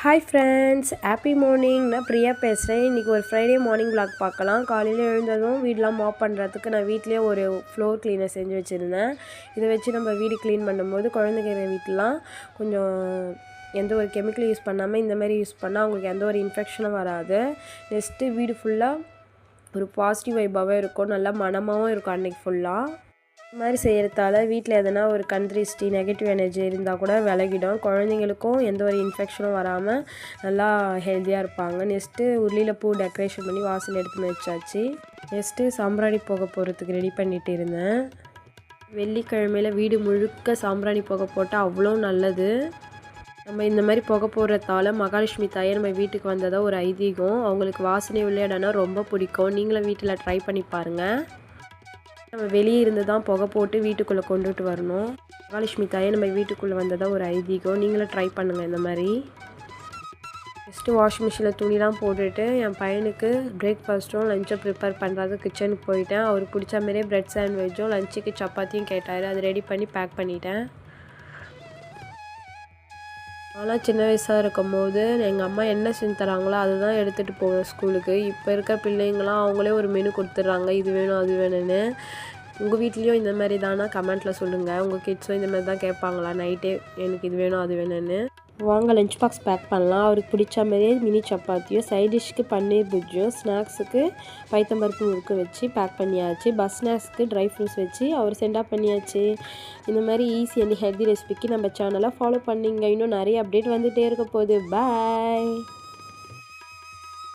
Hi friends, happy morning. நான் பிரியா பேசுகிறேன். இன்றைக்கி ஒரு ஃப்ரைடே மார்னிங் விளாக் பார்க்கலாம். காலையில் எழுந்ததும் வீடெலாம் மாப் பண்ணுறதுக்கு நான் வீட்டிலே ஒரு ஃப்ளோர் க்ளீனர் செஞ்சு வச்சுருந்தேன். இதை வச்சு நம்ம வீடு க்ளீன் பண்ணும்போது குழந்தைங்க வீட்டெலாம் கொஞ்சம் எந்த ஒரு கெமிக்கல் யூஸ் பண்ணாமல் இந்த மாதிரி யூஸ் பண்ணால் அவங்களுக்கு எந்த ஒரு இன்ஃபெக்ஷனும் வராது. நெக்ஸ்ட்டு வீடு ஃபுல்லாக ஒரு பாசிட்டிவ் வைப்பாகவே இருக்கும், நல்லா மனமாகவும் இருக்கும் அன்றைக்கி ஃபுல்லாக. இந்த மாதிரி செய்கிறதால வீட்டில் எதனா ஒரு கண்திருஷ்டி நெகட்டிவ் எனர்ஜி இருந்தால் கூட விலகிடும். குழந்தைங்களுக்கும் எந்த ஒரு இன்ஃபெக்ஷனும் வராமல் நல்லா ஹெல்த்தியாக இருப்பாங்க. நெக்ஸ்ட்டு உருளியில் பூ டெக்கரேஷன் பண்ணி வாசல் எடுத்து வச்சாச்சு. நெக்ஸ்ட்டு சாம்பிராணி போக போகிறதுக்கு ரெடி பண்ணிகிட்டு இருந்தேன். வெள்ளிக்கிழமையில் வீடு முழுக்க சாம்பிராணி போக போட்டால் அவ்வளோ நல்லது. நம்ம இந்த மாதிரி புகை போடுறதால மகாலட்சுமி தாயை நம்ம வீட்டுக்கு வந்ததாக ஒரு ஐதீகம். அவங்களுக்கு வாசனை உள்ள இடம்னா ரொம்ப பிடிக்கும். நீங்களும் வீட்டில் ட்ரை பண்ணி பாருங்கள். நம்ம வெளியே இருந்து தான் புகை போட்டு வீட்டுக்குள்ளே கொண்டுட்டு வரணும். மகாலட்சுமி தாயை நம்ம வீட்டுக்குள்ளே வந்ததாக ஒரு ஐதீகம். நீங்களும் ட்ரை பண்ணுங்கள் இந்த மாதிரி. ஃபஸ்ட்டு வாஷிங் மிஷினில் துணிலாம் போட்டுட்டு என் பையனுக்கு பிரேக்ஃபாஸ்ட்டும் லஞ்சும் ப்ரிப்பேர் பண்ணுறது கிச்சனுக்கு போயிட்டேன். அவருக்கு பிடிச்ச மாதிரியே ப்ரெட் சாண்ட்விச்சும் லஞ்சுக்கு சப்பாத்தியும் கேட்டார். அது ரெடி பண்ணி பேக் பண்ணிட்டேன். நான்லாம் சின்ன வயசாக இருக்கும்போது எங்கள் அம்மா என்ன செஞ்சு தராங்களோ அதை தான் எடுத்துகிட்டு போவேன் ஸ்கூலுக்கு. இப்போ இருக்க பிள்ளைங்களாம் அவங்களே ஒரு மெனு கொடுத்துட்றாங்க, இது வேணும் அது வேணும்னு. உங்கள் வீட்லேயும் இந்த மாதிரி தானா கமெண்ட்டில் சொல்லுங்கள். உங்கள் கிட்ஸும் இந்த மாதிரி தான் கேட்பாங்களா நைட்டே எனக்கு இது வேணும் அது வேணும்னு? வாங்க லஞ்ச் பாக்ஸ் பேக் பண்ணலாம். அவருக்கு பிடிச்ச மாதிரியே மினி சப்பாத்தியும், சைட் டிஷ்க்கு பன்னீர் புஜ்ஜும், ஸ்நாக்ஸுக்கு பைத்தம்பருப்பு முறுக்கு வச்சு பேக் பண்ணியாச்சு. பஸ் ஸ்நாக்ஸுக்கு ட்ரை ஃப்ரூட்ஸ் வச்சு அவர் சென்டாக பண்ணியாச்சு. இந்த மாதிரி ஈஸி அண்ட் ஹெல்தி ரெசிபிக்கு நம்ம சேனலை ஃபாலோ பண்ணிங்க. இன்னும் நிறைய அப்டேட் வந்துகிட்டே இருக்க போகுது. பாய்.